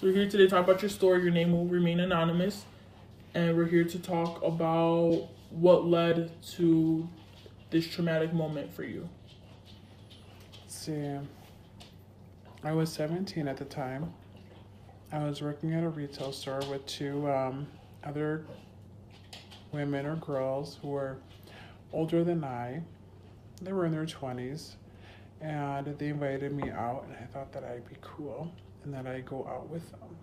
So we're here today to talk about your story. Your name will remain anonymous. And we're here to talk about what led to this traumatic moment for you. See, I was 17 at the time. I was working at a retail store with two other women or girls who were older than I. They were in their 20s, and they invited me out, and I thought that I'd be cool and that I'd go out with them.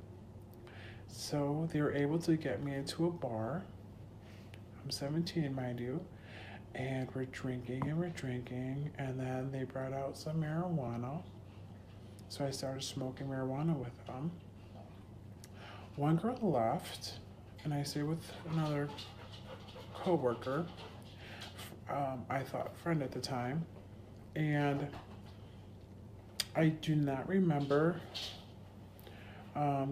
So they were able to get me into a bar. I'm 17, mind you, and we're drinking, and then they brought out some marijuana. So I started smoking marijuana with them. One girl left, and I stayed with another coworker. I thought friend at the time, and I do not remember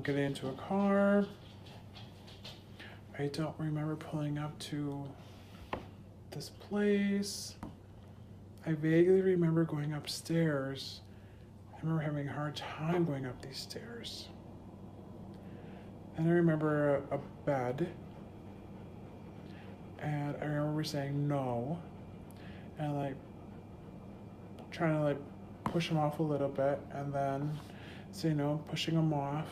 getting into a car. I don't remember pulling up to this place. I vaguely remember going upstairs. I remember having a hard time going up these stairs. And I remember a bed. And I remember saying no. And like trying to like push him off a little bit. And then say no, pushing him off.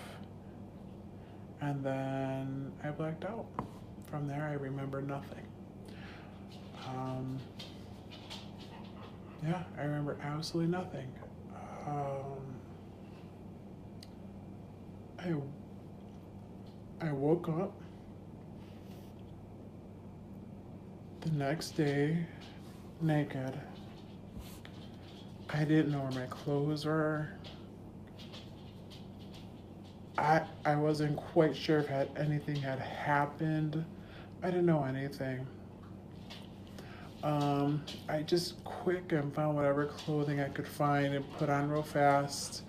And then I blacked out. From there, I remember nothing. Yeah, I remember absolutely nothing. I woke up the next day naked. I didn't know where my clothes were. I wasn't quite sure if anything had happened. I didn't know anything. I just quick and found whatever clothing I could find and put on real fast.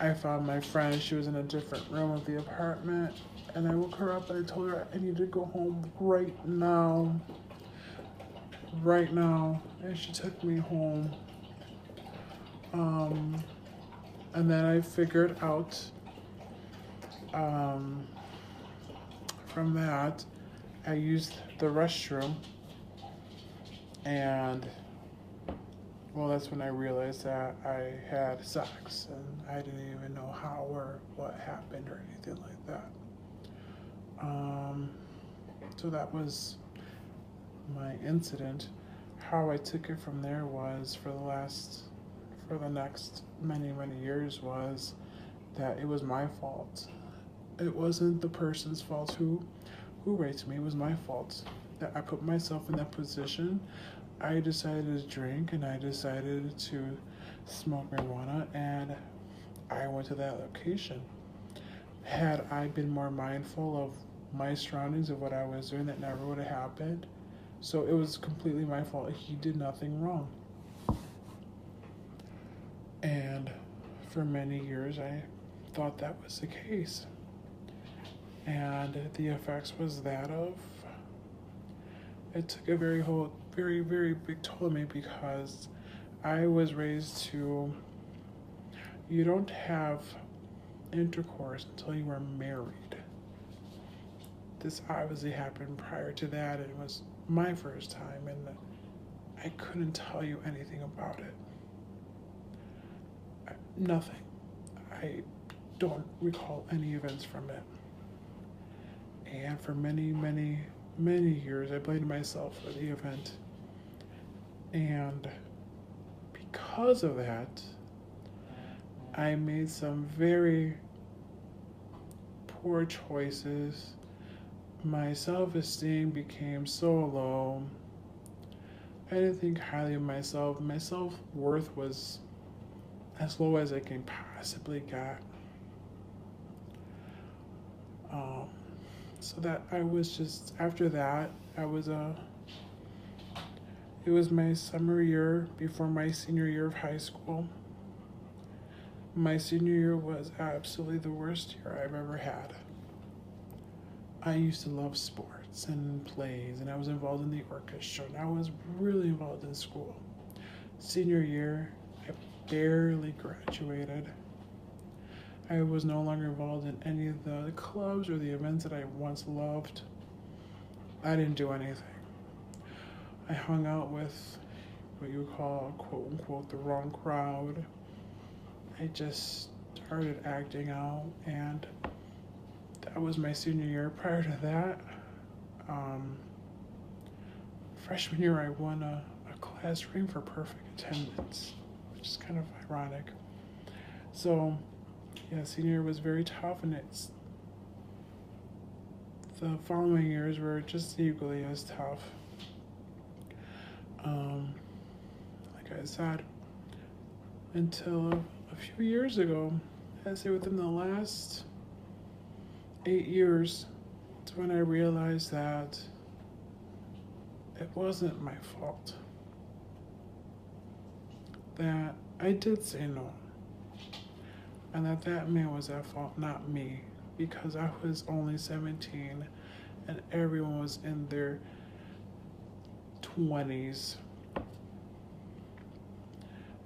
I found my friend. She was in a different room of the apartment. And I woke her up and I told her I need to go home right now. Right now. And she took me home. And then I figured out from that, I used the restroom, and well, that's when I realized that I had sex, and I didn't even know how or what happened or anything like that. So that was my incident. How I took it from there was for the next many years was that it was my fault. It wasn't the person's fault who raped me. It was my fault that I put myself in that position. I decided to drink and I decided to smoke marijuana, and I went to that location. Had I been more mindful of my surroundings, of what I was doing, that never would have happened. So it was completely my fault. He did nothing wrong. And for many years I thought that was the case. And the effects was that of, it took a very big toll on me, because I was raised to, you don't have intercourse until you are married. This obviously happened prior to that. It was my first time, and I couldn't tell you anything about it. Nothing. I don't recall any events from it. And for many years, I blamed myself for the event. And because of that, I made some very poor choices. My self-esteem became so low. I didn't think highly of myself. My self-worth was as low as I can possibly get. So that I was just, after that, it was my summer year before my senior year of high school. My senior year was absolutely the worst year I've ever had. I used to love sports and plays, and I was involved in the orchestra, and I was really involved in school. Senior year, I barely graduated. I was no longer involved in any of the clubs or the events that I once loved. I didn't do anything. I hung out with what you would call, quote unquote, the wrong crowd. I just started acting out, and that was my senior year. Prior to that, freshman year, I won a class ring for perfect attendance, which is kind of ironic. So, yeah, senior year was very tough, and the following years were just equally as tough. Like I said, until a few years ago, I'd say within the last 8 years, it's when I realized that it wasn't my fault. That I did say no. And that man was at fault, not me. Because I was only 17 and everyone was in their 20s.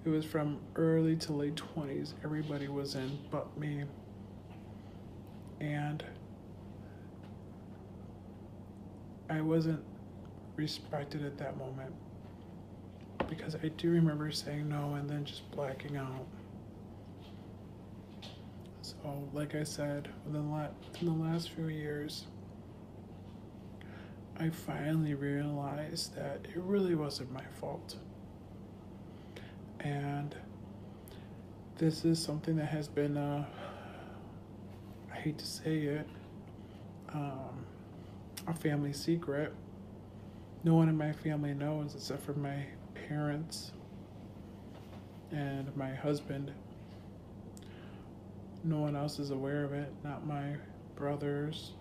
It was from early to late 20s. Everybody was in but me. And I wasn't respected at that moment. Because I do remember saying no and then just blacking out. So, like I said, within the last few years, I finally realized that it really wasn't my fault. And this is something that has been, I hate to say it, a family secret. No one in my family knows except for my parents and my husband. No one else is aware of it, not my brothers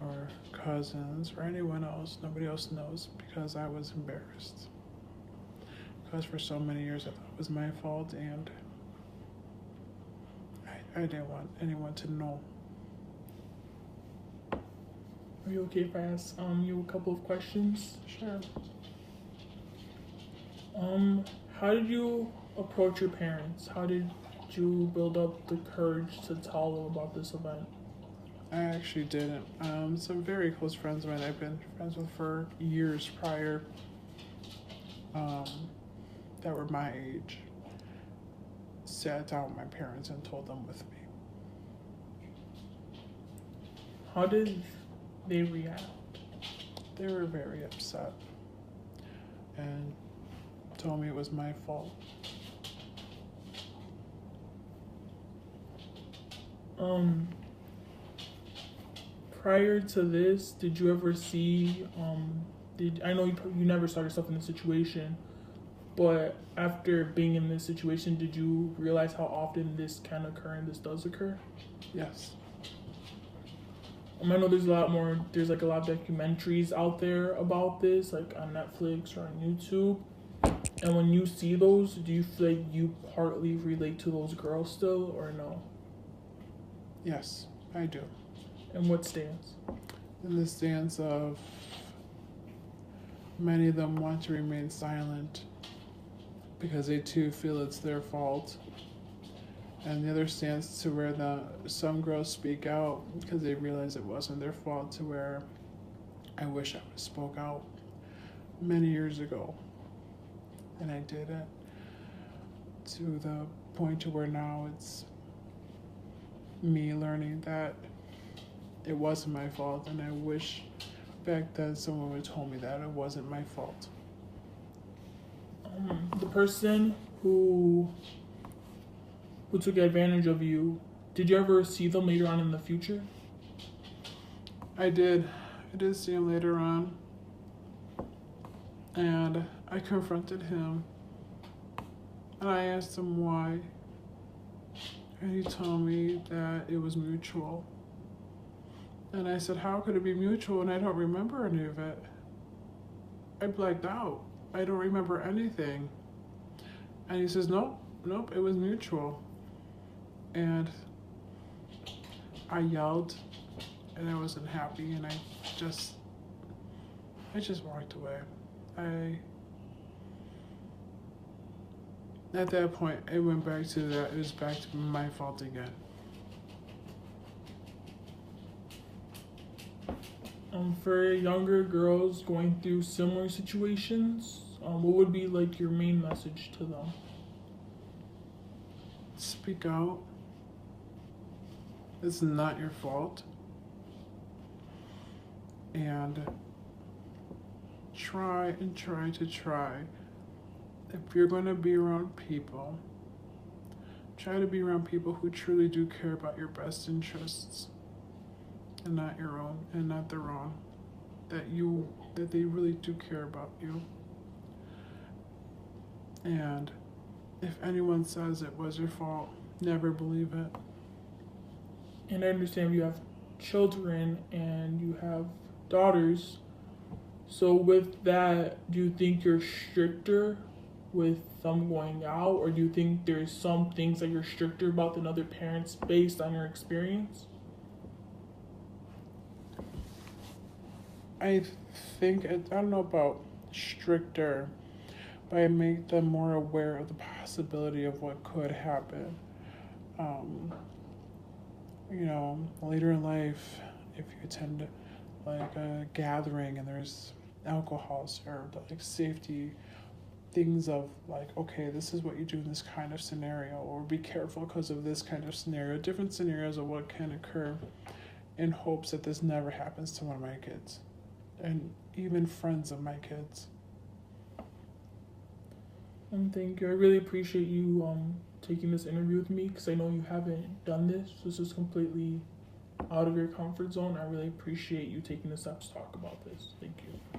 or cousins or anyone else. Nobody else knows because I was embarrassed. Because for so many years I thought it was my fault, and I didn't want anyone to know. Are you okay if I ask you a couple of questions? Sure. How did you approach your parents? How did you build up the courage to tell them about this event? I actually didn't. Some very close friends of mine I've been friends with for years prior, that were my age, sat down with my parents and told them with me. How did they react? They were very upset and told me it was my fault. Prior to this, did you ever see, I know you never saw yourself in this situation, but after being in this situation, did you realize how often this can occur and this does occur? Yes. I know there's a lot of documentaries out there about this, like on Netflix or on YouTube. And when you see those, do you feel like you partly relate to those girls still, or no? Yes, I do. In what stance? In the stance of many of them want to remain silent because they too feel it's their fault. And the other stance to where some girls speak out because they realize it wasn't their fault, to where I wish I would have spoke out many years ago. And I didn't. To the point to where now it's me learning that it wasn't my fault, and I wish back then someone would have told me that it wasn't my fault. The person who took advantage of you, did you ever see them later on in the future? I did see him later on, and I confronted him, and I asked him why, and he told me that it was mutual. And I said, how could it be mutual? And I don't remember any of it. I blacked out. I don't remember anything. And he says, nope, it was mutual. And I yelled, and I wasn't happy, and I just walked away. At that point, it went back to that. It was back to my fault again. For younger girls going through similar situations, what would be like your main message to them? Speak out. It's not your fault. And try and try to try. If you're going to be around people, try to be around people who truly do care about your best interests and not your own and not their own. That they really do care about you. And if anyone says it was your fault, never believe it. And I understand you have children and you have daughters. So with that, do you think you're stricter with them going out, or do you think there's some things that you're stricter about than other parents based on your experience? I I don't know about stricter, but I make them more aware of the possibility of what could happen. Um, later in life, if you attend like a gathering and there's alcohol served, like safety things of like, okay, this is what you do in this kind of scenario, or be careful because of this kind of scenario, different scenarios of what can occur, in hopes that this never happens to one of my kids and even friends of my kids. Thank you. I really appreciate you taking this interview with me, because I know you haven't done this. This is completely out of your comfort zone. I really appreciate you taking the steps to talk about this. Thank you.